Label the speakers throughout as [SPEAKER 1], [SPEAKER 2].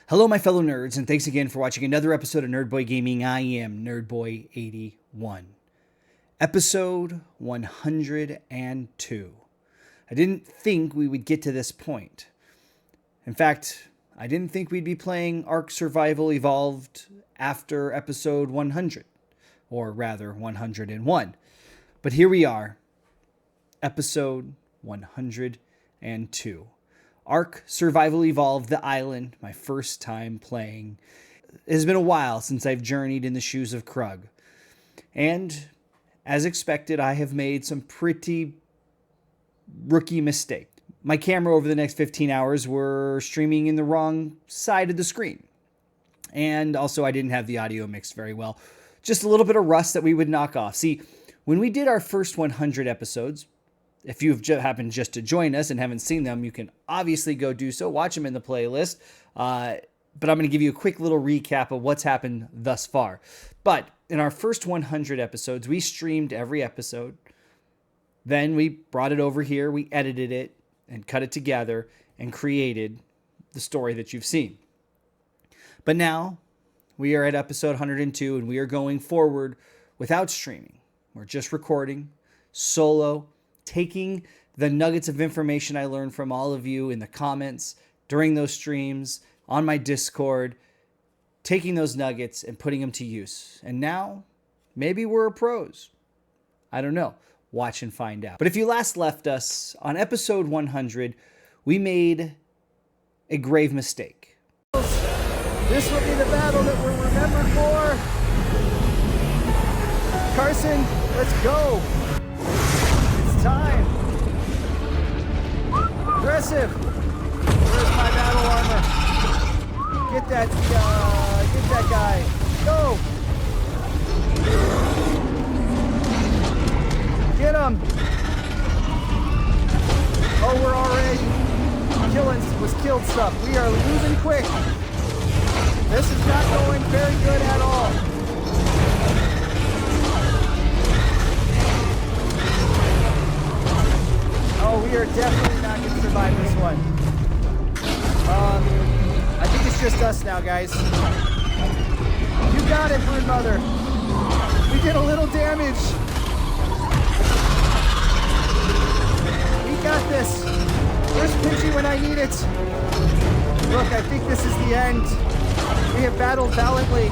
[SPEAKER 1] Hello, my fellow nerds, and thanks again for watching another episode of Nerdboy Gaming. I am Nerdboy81. Episode 102. I didn't think we would get to this point. In fact, I didn't think we'd be playing Ark Survival Evolved after episode 100. Or rather, 101. But here we are. Episode 102. Ark Survival Evolved the Island, my first time playing. It has been a while since I've journeyed in the shoes of Krug. And, as expected, I have made some pretty rookie mistakes. My camera over the next 15 hours were streaming in the wrong side of the screen. And also I didn't have the audio mixed very well. Just a little bit of rust that we would knock off. See, when we did our first 100 episodes, if you've happened just to join us and haven't seen them, you can obviously go do so. Watch them in the playlist. But I'm going to give you a quick little recap of what's happened thus far. But in our first 100 episodes, we streamed every episode. Then we brought it over here. We edited it and cut it together and created the story that you've seen. But now we are at episode 102 and we are going forward without streaming. We're just recording solo, taking the nuggets of information I learned from all of you in the comments during those streams on my Discord, taking those nuggets and putting them to use. And now maybe we're pros. I don't know. Watch and find out. But if you last left us on episode 100, we made a grave mistake.
[SPEAKER 2] This will be the battle that we're remembered for. Carson, let's go. It's time. Aggressive. Where's my battle armor? Get that guy. Go. Get him. Oh, we're already killed stuff. We are losing quick. This is not going very good at all. Oh, we are definitely not going to survive this one. I think it's just us now, guys. You got it, Brood Mother. We did a little damage. We got this. Where's Pinchy when I need it? Look, I think this is the end. We have battled valiantly.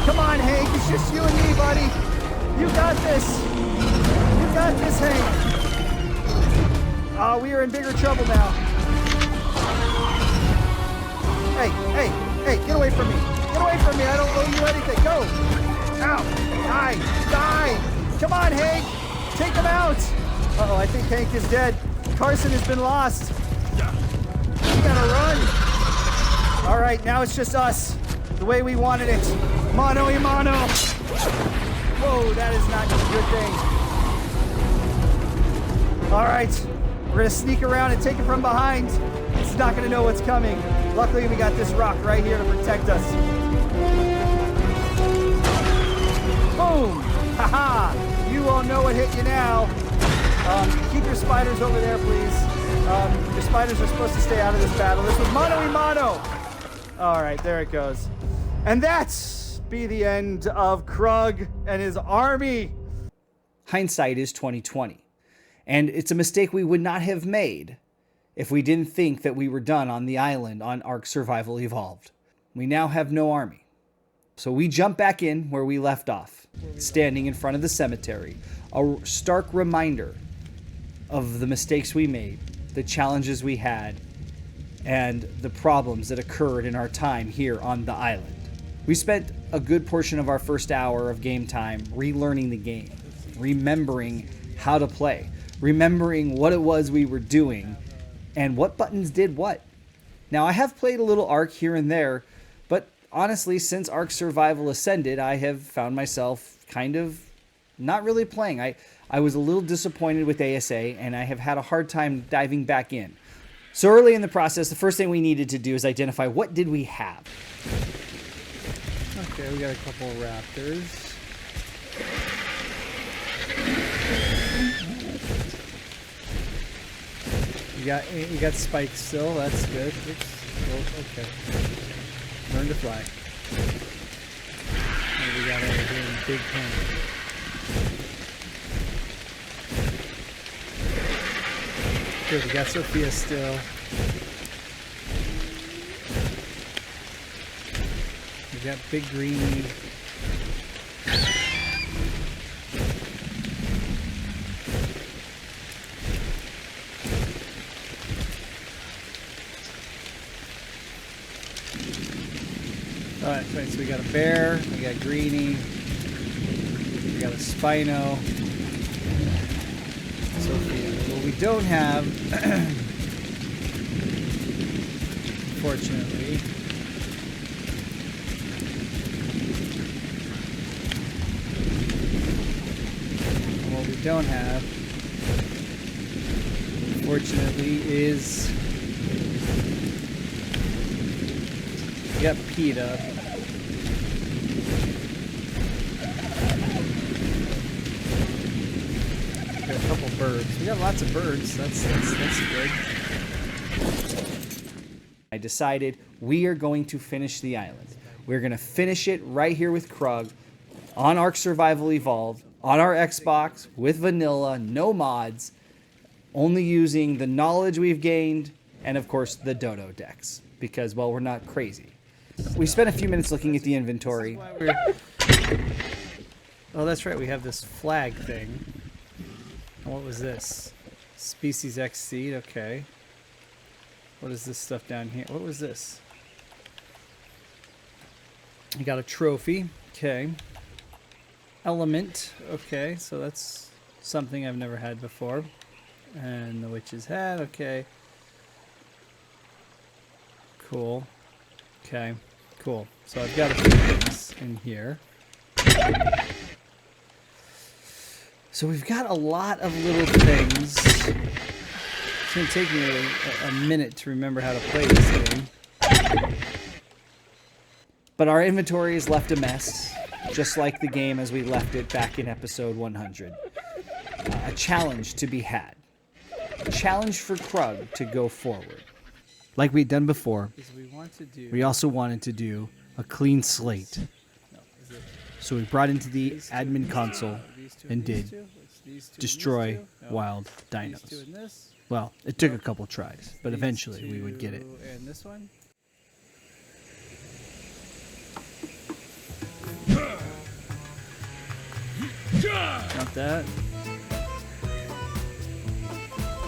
[SPEAKER 2] Come on, Hank. It's just you and me, buddy. You got this. You got this, Hank. We are in bigger trouble now. Hey, get away from me. Get away from me. I don't owe you anything. Go. Ow. Die. Come on, Hank. Take him out. Uh-oh, I think Hank is dead. Carson has been lost. We gotta run. All right, now it's just us. The way we wanted it. Mano a mano. Whoa, that is not a good thing. All right, we're gonna sneak around and take it from behind. It's not gonna know what's coming. Luckily, we got this rock right here to protect us. Boom! Haha! You all know what hit you now. Keep your spiders over there, please. Your spiders are supposed to stay out of this battle. This was mano a mano. All right, there it goes. And that's be the end of Krug and his army.
[SPEAKER 1] Hindsight is 2020. And it's a mistake we would not have made if we didn't think that we were done on the island on Ark Survival Evolved. We now have no army. So we jump back in where we left off, standing in front of the cemetery. A stark reminder of the mistakes we made, the challenges we had, and the problems that occurred in our time here on the island. We spent a good portion of our first hour of game time relearning the game, remembering how to play, remembering what it was we were doing, and what buttons did what. Now, I have played a little Ark here and there, but honestly, since Ark Survival Ascended, I have found myself kind of not really playing. I was a little disappointed with ASA, and I have had a hard time diving back in. So early in the process, the first thing we needed to do is identify what did we have.
[SPEAKER 2] Okay, we got a couple of raptors. You got spikes still. That's good. Oops. Oh, okay.
[SPEAKER 1] to fly. What do we got over here in Big Hank? Good, we got Sophia still. We got Big Greenie. Alright, so we got a bear, we got Greenie, we got a Spino, Sophia. What we don't have, unfortunately, what we don't have, unfortunately, is we got PETA. Got a couple birds. We got lots of birds. That's good. I decided we are going to finish the island. We're going to finish it right here with Krug on Ark Survival Evolved on our Xbox with vanilla, no mods, only using the knowledge we've gained and of course the dodo decks because, well, we're not crazy. We spent a few minutes looking at the inventory. Oh, that's right. We have this flag thing. What was this? Species X seed. Okay. What is this stuff down here? What was this? You got a trophy. Okay. Element. Okay. So that's something I've never had before. And the witch's hat. Okay. Cool. Okay. Cool. So I've got a few things in here. So we've got a lot of little things. It's going to take me a minute to remember how to play this game. But our inventory is left a mess, just like the game as we left it back in episode 100. A challenge to be had. A challenge for Krug to go forward. Like we'd done before, we also wanted to do a clean slate. So we brought into the admin console and did destroy wild dinos. Well, it took a couple tries, but eventually we would get it.
[SPEAKER 3] And this one?
[SPEAKER 1] Got that.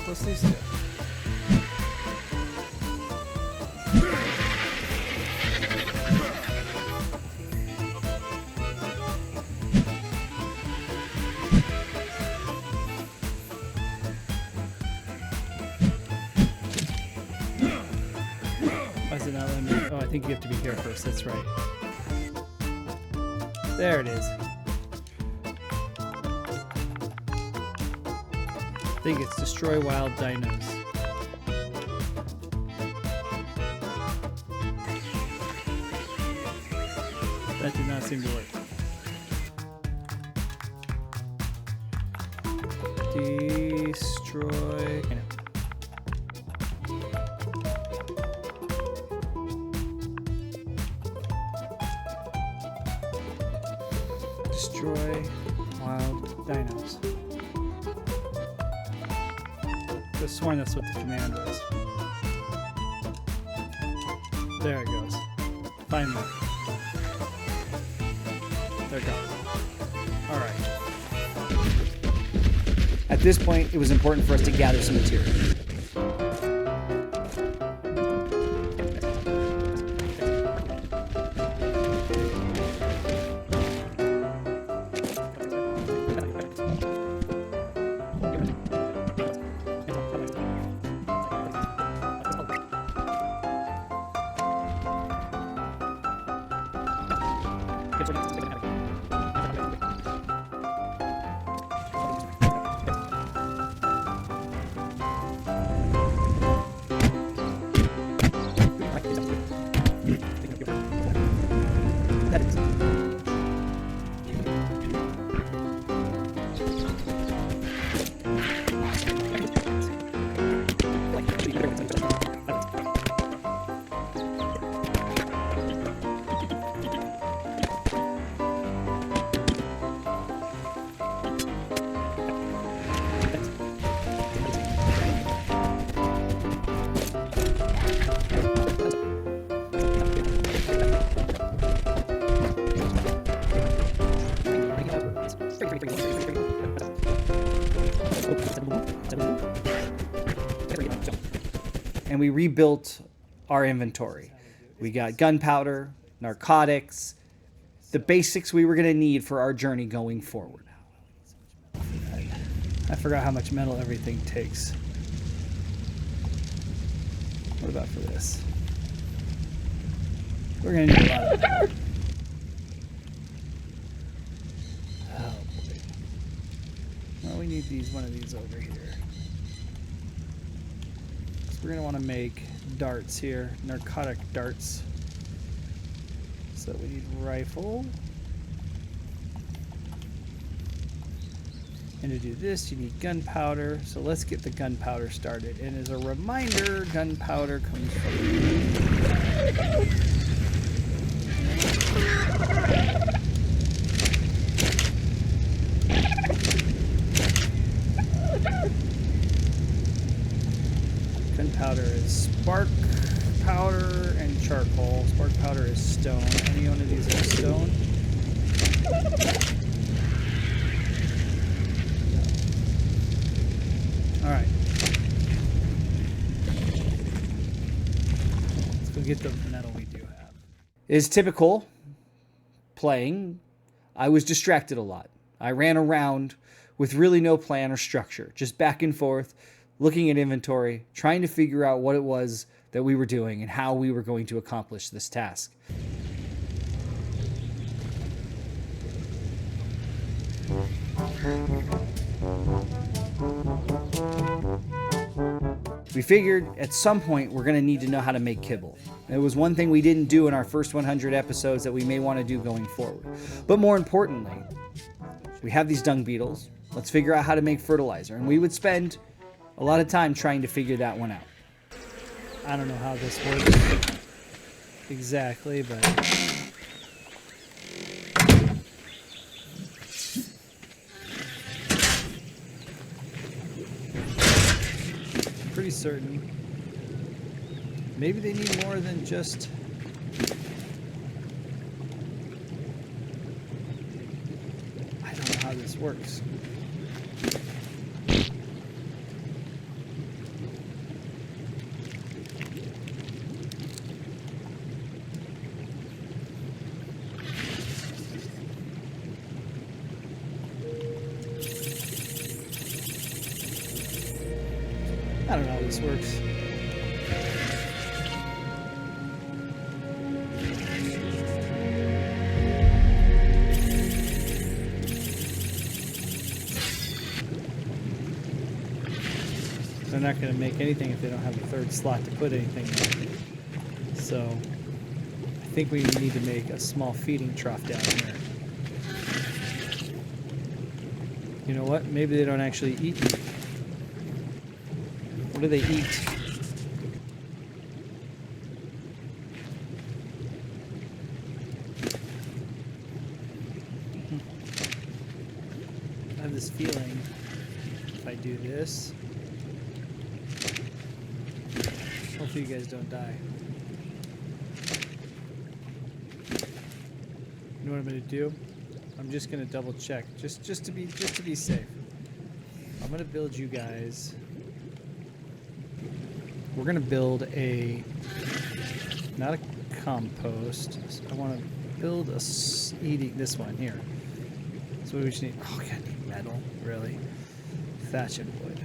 [SPEAKER 3] What's these two?
[SPEAKER 1] Why is it not letting me? Oh, I think you have to be here first. That's right. There it is. I think it's destroy wild dinos. That did not seem to work. Destroy. Destroy wild dinos. I could have sworn that's what the command was. There it goes. Finally. There it goes. Alright. At this point, it was important for us to gather some material. and we rebuilt our inventory. We got gunpowder, narcotics, the basics we were going to need for our journey going forward.
[SPEAKER 3] I forgot how much metal everything takes. What about for this? We're gonna need a lot of metal. Oh boy. Well, we need one of these over here. So we're gonna want to make darts here, narcotic darts. So we need rifle. And to do this, you need gunpowder. So let's get the gunpowder started. And as a reminder, gunpowder comes from... Gunpowder is spark powder and charcoal. Spark powder is stone. Any one of these is stone. All right. Let's go get the metal we do have.
[SPEAKER 1] As typical playing, I was distracted a lot. I ran around with really no plan or structure, just back and forth, looking at inventory, trying to figure out what it was that we were doing and how we were going to accomplish this task. We figured at some point we're going to need to know how to make kibble. It was one thing we didn't do in our first 100 episodes that we may want to do going forward. But more importantly, we have these dung beetles. Let's figure out how to make fertilizer. And we would spend a lot of time trying to figure that one out.
[SPEAKER 3] I don't know how this works exactly, but... pretty certain. Maybe they need more than just... I don't know how this works. I don't know how this works. They're not going to make anything if they don't have a third slot to put anything in. So I think we need to make a small feeding trough down here. You know what? Maybe they don't actually eat meat. What do they eat? I have this feeling if I do this, hopefully you guys don't die. You know what I'm gonna do? I'm just gonna double check, just to be safe. I'm gonna build you guys. We're gonna build not a compost. I want to build this one here. So we just need. Oh, I need metal, really. Thatch and wood.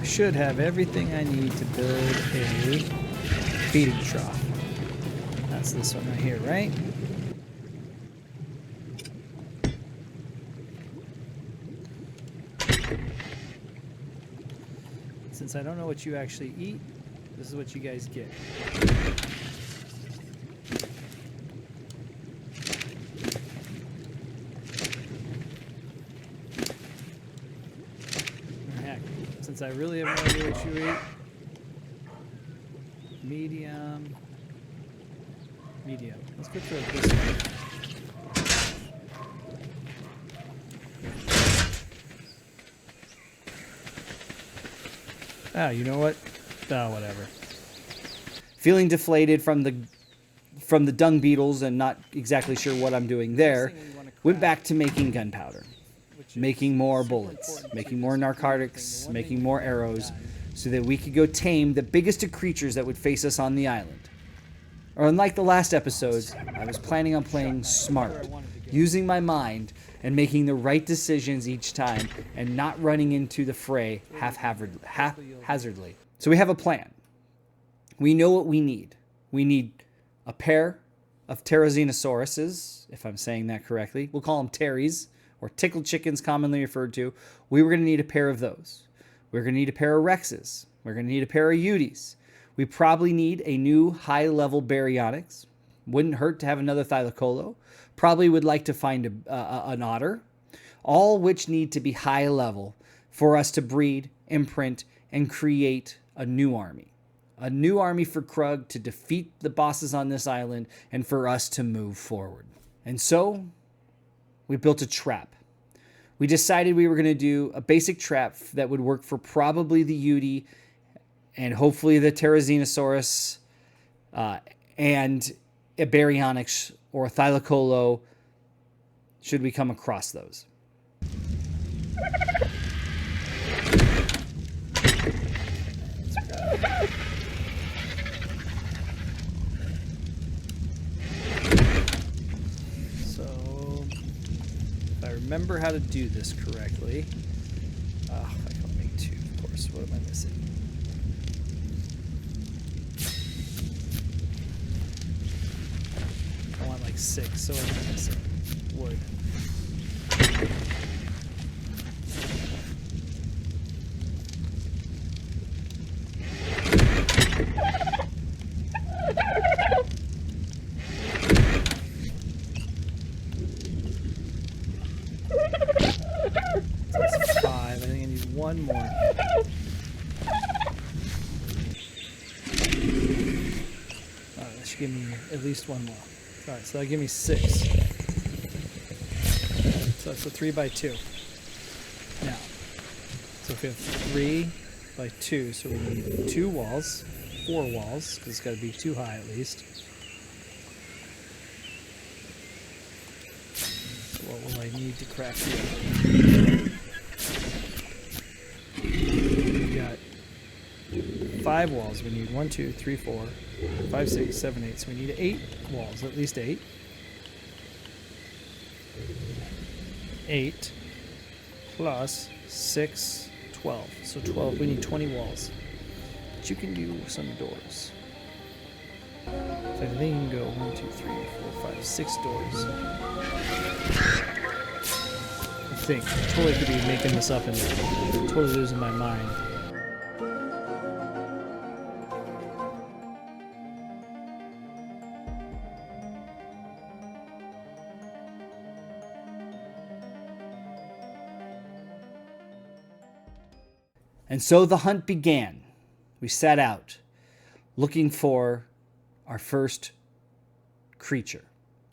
[SPEAKER 3] Should have everything I need to build a feeding trough. That's this one right here, right? Since I don't know what you actually eat, this is what you guys get. Since I really have no idea what you eat. Medium. Medium. Let's go through it this way. Ah, you know what? Oh, whatever.
[SPEAKER 1] Feeling deflated from the dung beetles and not exactly sure what I'm doing there, went back to making gunpowder, making more bullets, making more narcotics, making more arrows, so that we could go tame the biggest of creatures that would face us on the island. Or unlike the last episodes, I was planning on playing smart, using my mind and making the right decisions each time and not running into the fray haphazardly. So we have a plan. We know what we need. We need a pair of Pterozenosauruses, if I'm saying that correctly. We'll call them Terries, or tickled chickens commonly referred to. We were going to need a pair of those. We're going to need a pair of Rexes. We're going to need a pair of Uties. We probably need a new high-level Baryonyx. Wouldn't hurt to have another Thylacolo. Probably would like to find an Otter. All which need to be high level for us to breed, imprint, and create a new army. A new army for Krug to defeat the bosses on this island and for us to move forward. And so, we built a trap. We decided we were going to do a basic trap that would work for probably the Uti and hopefully the Pterozeanosaurus and a Baryonyx or a Thylacolo should we come across those.
[SPEAKER 3] So, if I remember how to do this correctly, I can make 2, of course. What am I missing? I want like 6, so I'm missing wood. That's 5. I think I need 1 more. That should give me at least 1 more. Alright, so that'll give me 6. So that's a 3 by 2. Now, so if we have 3 by 2, so we need 2 walls, 4 walls, because it's got to be 2 high at least. So what will I need to craft here? We got 5 walls. We need 1, 2, 3, 4, 5, 6, 7, 8. So we need 8 walls, at least 8. 8 plus 6, 12. So 12. We need 20 walls. But you can do some doors. So I think you can go 1, 2, 3, 4, 5, 6 doors. I think. I totally could be making this up and totally losing my mind.
[SPEAKER 1] And so the hunt began. We set out, looking for our first creature.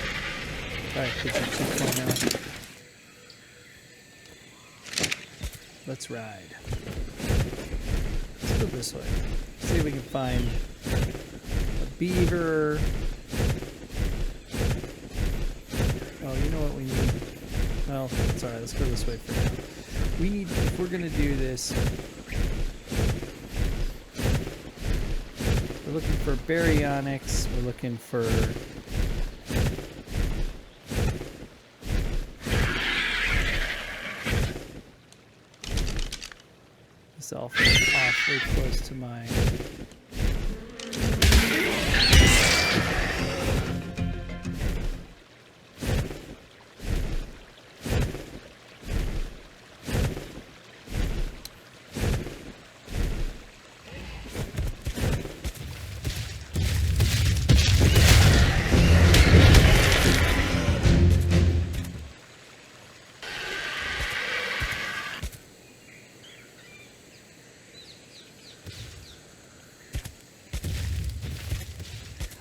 [SPEAKER 3] Alright, put your 2.0. Let's ride. Let's go this way. See if we can find a beaver. Oh, you know what we need? Well, it's alright, let's go this way for now. We need, if we're gonna do this, we're looking for Baryonyx, we're looking for this awfully close to my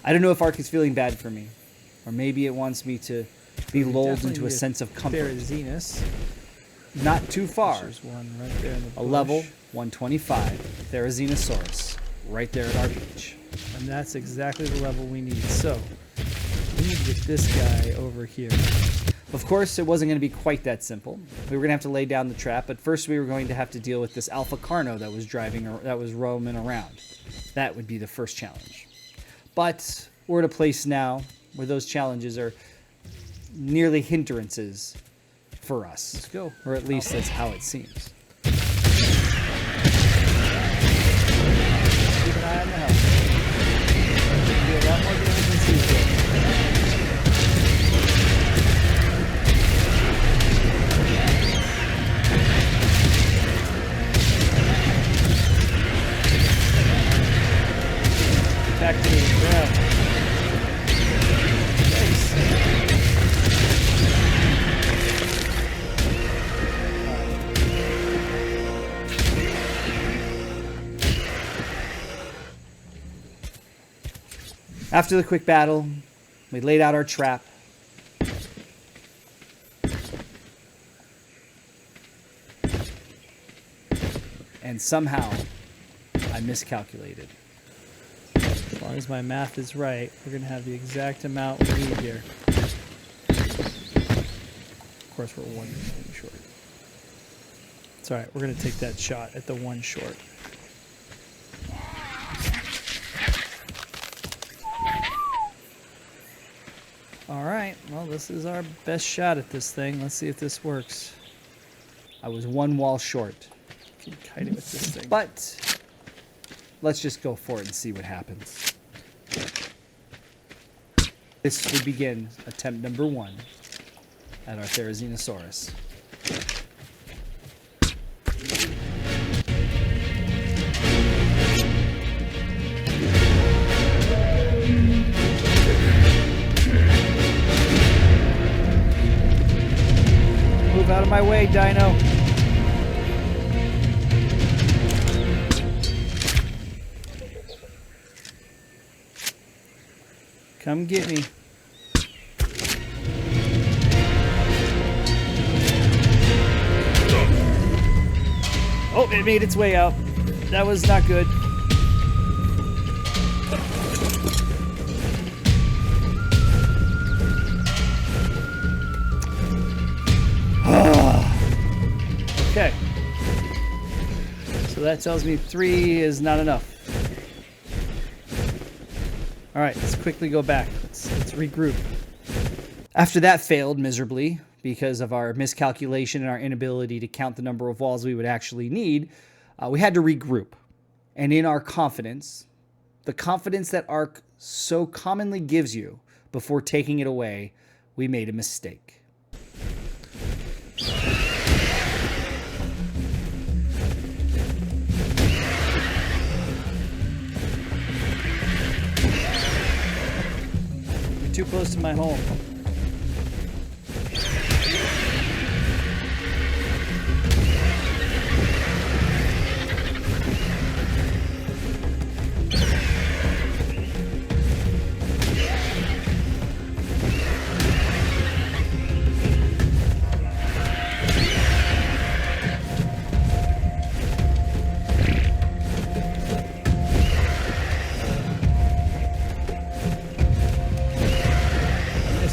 [SPEAKER 1] I don't know if Ark is feeling bad for me, or maybe it wants me to be lulled into a sense of comfort.
[SPEAKER 3] Therizzinus.
[SPEAKER 1] Not too far.
[SPEAKER 3] There's one right there in the bush.
[SPEAKER 1] A level 125 Therizzinus right there at our beach.
[SPEAKER 3] And that's exactly the level we need. So, we need to get this guy over here.
[SPEAKER 1] Of course, it wasn't going to be quite that simple. We were going to have to lay down the trap, but first we were going to have to deal with this Alpha Carno that was roaming around. That would be the first challenge. But we're at a place now where those challenges are nearly hindrances for us.
[SPEAKER 3] Let's go.
[SPEAKER 1] Or at least that's how it seems.
[SPEAKER 3] Keep an eye on the house. Do a lot more damage than Caesar. Back to the ground. Nice.
[SPEAKER 1] After the quick battle, we laid out our trap. And somehow, I miscalculated.
[SPEAKER 3] As long as my math is right, we're going to have the exact amount we need here. Of course, we're one short. It's alright, we're going to take that shot at the one short. Alright, well, this is our best shot at this thing. Let's see if this works.
[SPEAKER 1] I was one wall short.
[SPEAKER 3] Keep kiting with this thing.
[SPEAKER 1] But let's just go for it and see what happens. This would begin attempt number 1 at our Therizzinus.
[SPEAKER 3] Move out of my way, Dino. Come get me. Oh, it made its way out. That was not good. Okay. So that tells me 3 is not enough. All right, let's quickly go back. Let's regroup.
[SPEAKER 1] After that failed miserably because of our miscalculation and our inability to count the number of walls we would actually need, we had to regroup. And in our confidence, the confidence that Ark so commonly gives you before taking it away, we made a mistake.
[SPEAKER 3] Too close to my home.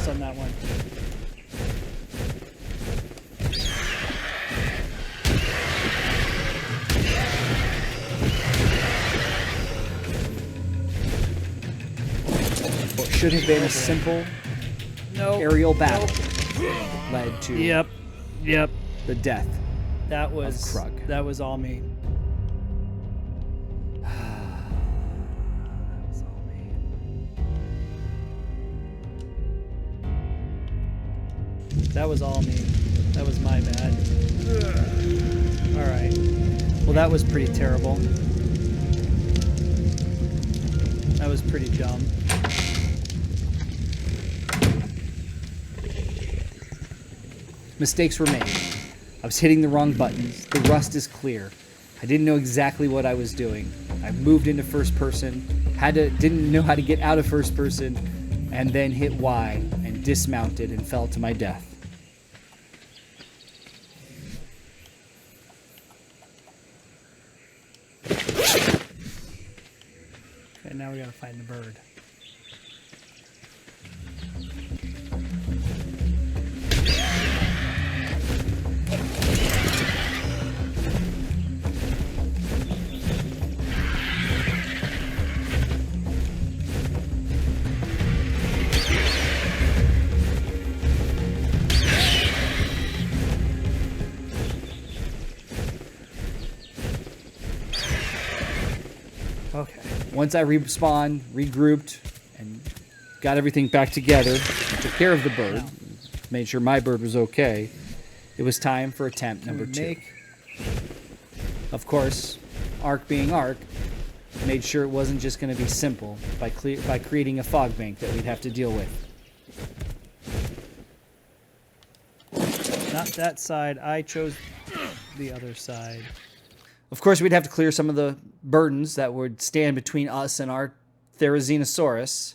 [SPEAKER 3] On that one.
[SPEAKER 1] What should have been a simple aerial battle led to
[SPEAKER 3] Yep.
[SPEAKER 1] the death.
[SPEAKER 3] That was
[SPEAKER 1] Krug.
[SPEAKER 3] That was all me. That was all me. That was my bad. Alright. Well, that was pretty terrible. That was pretty dumb.
[SPEAKER 1] Mistakes were made. I was hitting the wrong buttons. The rust is clear. I didn't know exactly what I was doing. I moved into first person, Didn't know how to get out of first person, and then hit Y and dismounted and fell to my death.
[SPEAKER 3] Okay, now we gotta find the bird. Okay.
[SPEAKER 1] Once I respawned, regrouped, and got everything back together, and took care of the bird, made sure my bird was okay, it was time for attempt number 2. Of course, Ark being Ark, made sure it wasn't just going to be simple by creating a fog bank that we'd have to deal with.
[SPEAKER 3] Not that side. I chose the other side.
[SPEAKER 1] Of course, we'd have to clear some of the burdens that would stand between us and our Therizinosaurus.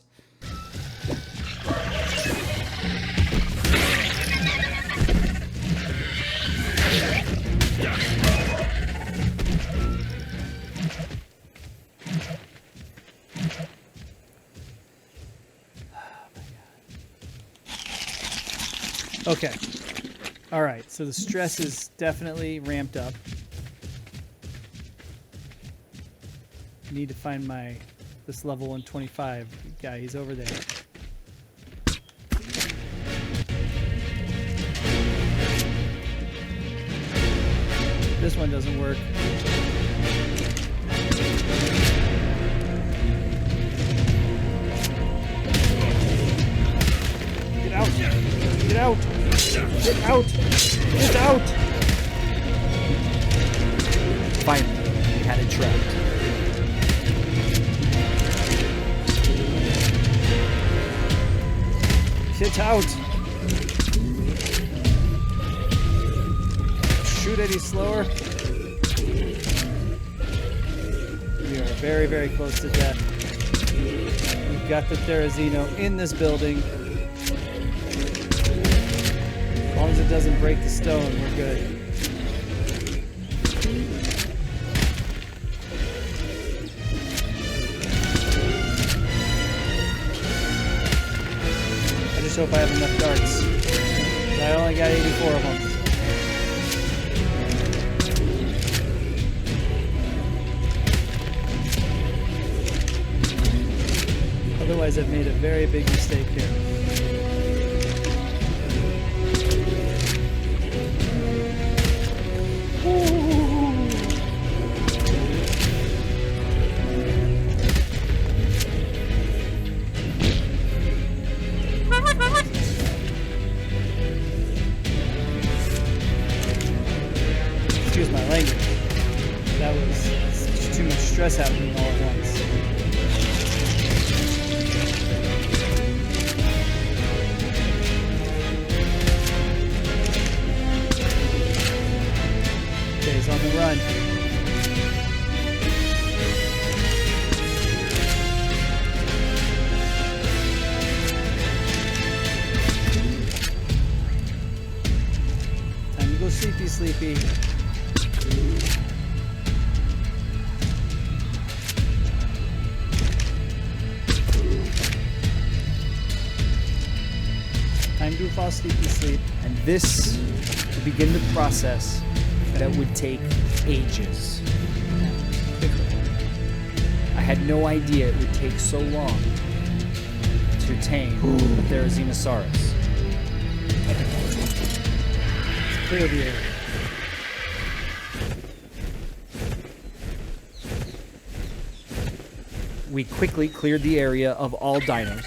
[SPEAKER 3] Okay. All right. So the stress is definitely ramped up. Need to find this level 125 guy. He's over there. This one doesn't work. Get out! Get out! Get out! Get out!
[SPEAKER 1] Finally, we had it trapped.
[SPEAKER 3] Get out! Shoot any slower. We are very, very close to death. We've got the Therizino in this building. As long as it doesn't break the stone, we're good. I just hope I have enough darts. I only got 84 of them. Otherwise, I've made a very big mistake here. Excuse my language. That was too much stress happening all at once. Okay, he's on the run. Time to go sleepy, sleepy. Time to fall sleepy sleep.
[SPEAKER 1] And this would begin the process that would take ages. I had no idea it would take so long to tame the Therizinosaurus.
[SPEAKER 3] Let's clear the air.
[SPEAKER 1] We quickly cleared the area of all dinos.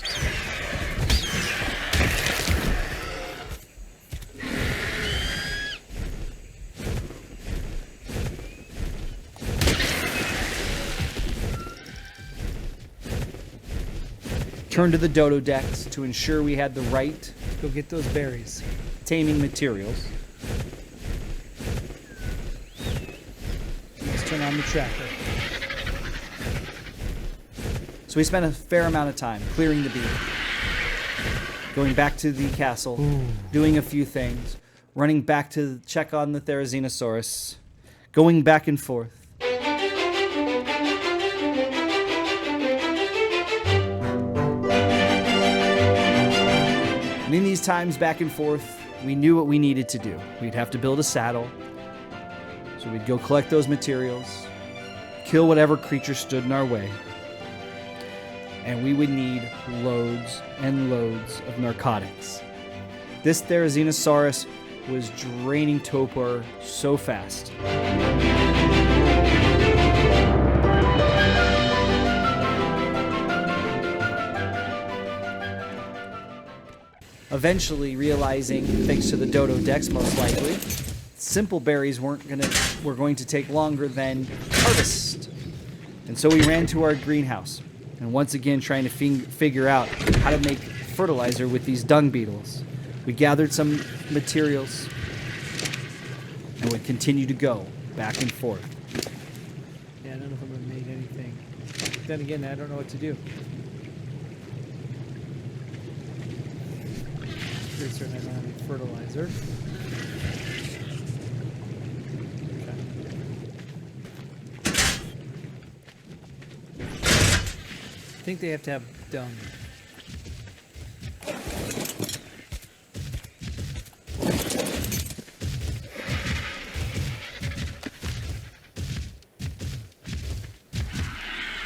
[SPEAKER 1] Turned to the dodo decks to ensure we had the right
[SPEAKER 3] Go get those berries.
[SPEAKER 1] taming materials.
[SPEAKER 3] Let's turn on the tracker.
[SPEAKER 1] So we spent a fair amount of time clearing the beach, going back to the castle, doing a few things, running back to check on the Therizinosaurus, going back and forth. And in these times back and forth, we knew what we needed to do. We'd have to build a saddle. So we'd go collect those materials, kill whatever creature stood in our way. And we would need loads and loads of narcotics. This Therizinosaurus was draining torpor so fast. Eventually realizing, thanks to the dodo decks most likely, simple berries were going to take longer than harvest. And so we ran to our greenhouse, and once again trying to figure out how to make fertilizer with these dung beetles. We gathered some materials and would continue to go back and forth.
[SPEAKER 3] Yeah, none of them have made anything. Then again, I don't know what to do. Pretty certain I don't have any fertilizer. I think they have to have dung.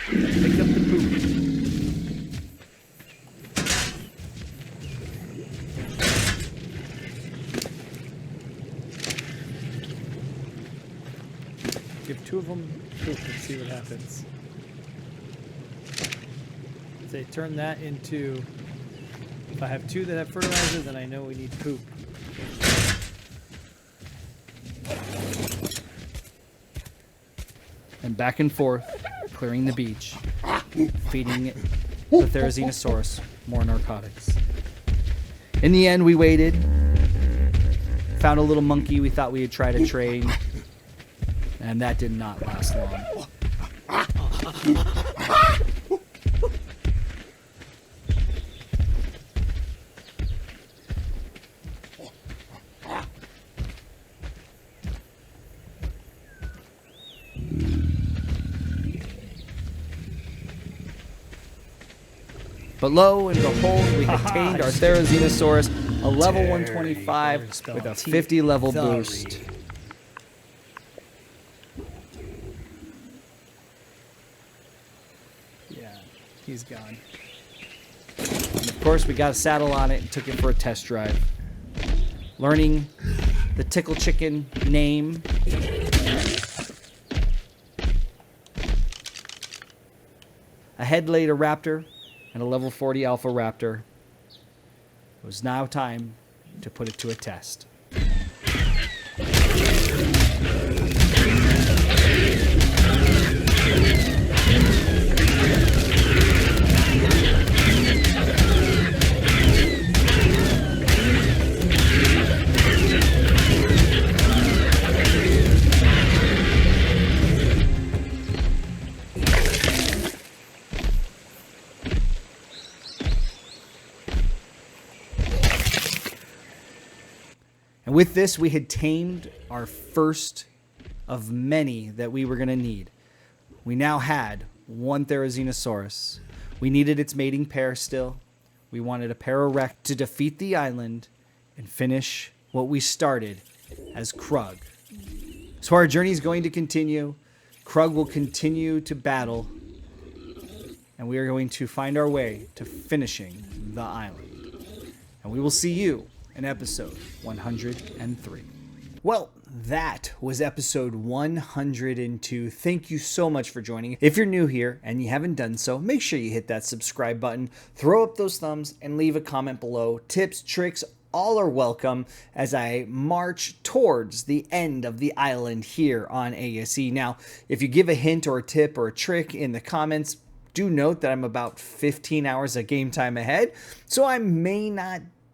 [SPEAKER 3] Pick up the poop. Give 2 of them poop and see what happens. If they turn that into... If I have 2 that have fertilizer, then I know we need poop.
[SPEAKER 1] And back and forth, clearing the beach, feeding the Therizinosaurus more narcotics. In the end, we waited, found a little monkey we thought we would try to train, and that did not last long. But lo and behold, we had tamed our Therizinosaurus, a level 125 with a 50 level boost.
[SPEAKER 3] Yeah, he's gone.
[SPEAKER 1] And of course, we got a saddle on it and took it for a test drive. Learning the Tickle Chicken name. A head later raptor and a level 40 alpha raptor. It was now time to put it to a test. And with this, we had tamed our first of many that we were going to need. We now had 1 Therizinosaurus. We needed its mating pair still. We wanted a pair erect to defeat the island and finish what we started as Krug. So our journey is going to continue. Krug will continue to battle. And we are going to find our way to finishing the island. And we will see you in episode 103. Well, that was episode 102. Thank you so much for joining. If you're new here and you haven't done so, make sure you hit that subscribe button, throw up those thumbs, and leave a comment below. Tips, tricks, all are welcome as I march towards the end of the island here on ASE. Now, if you give a hint or a tip or a trick in the comments, do note that I'm about 15 hours of game time ahead, so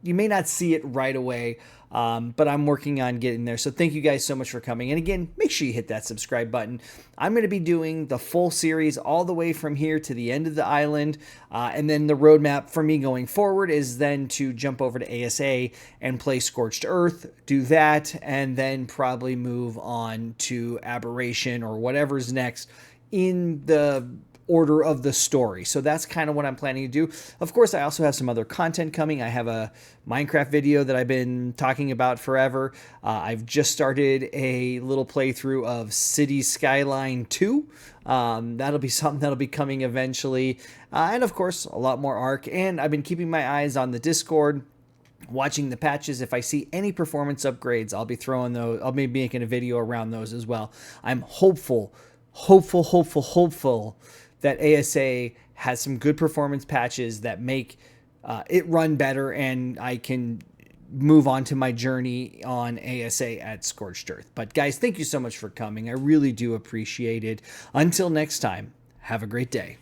[SPEAKER 1] you may not see it right away. but I'm working on getting there. So thank you guys so much for coming. And again, make sure you hit that subscribe button. I'm going to be doing the full series all the way from here to the end of the island. And then the roadmap for me going forward is then to jump over to ASA and play Scorched Earth, do that, and then probably move on to Aberration or whatever's next in the order of the story. So that's kind of what I'm planning to do. Of course, I also have some other content coming. I have a Minecraft video that I've been talking about forever. I've just started a little playthrough of City Skyline 2. That'll be something that'll be coming eventually. And of course, a lot more Ark. And I've been keeping my eyes on the Discord, watching the patches. If I see any performance upgrades, I'll be throwing those. I'll be making a video around those as well. I'm hopeful that ASA has some good performance patches that make it run better, and I can move on to my journey on ASA at Scorched Earth. But guys, thank you so much for coming. I really do appreciate it. Until next time, have a great day.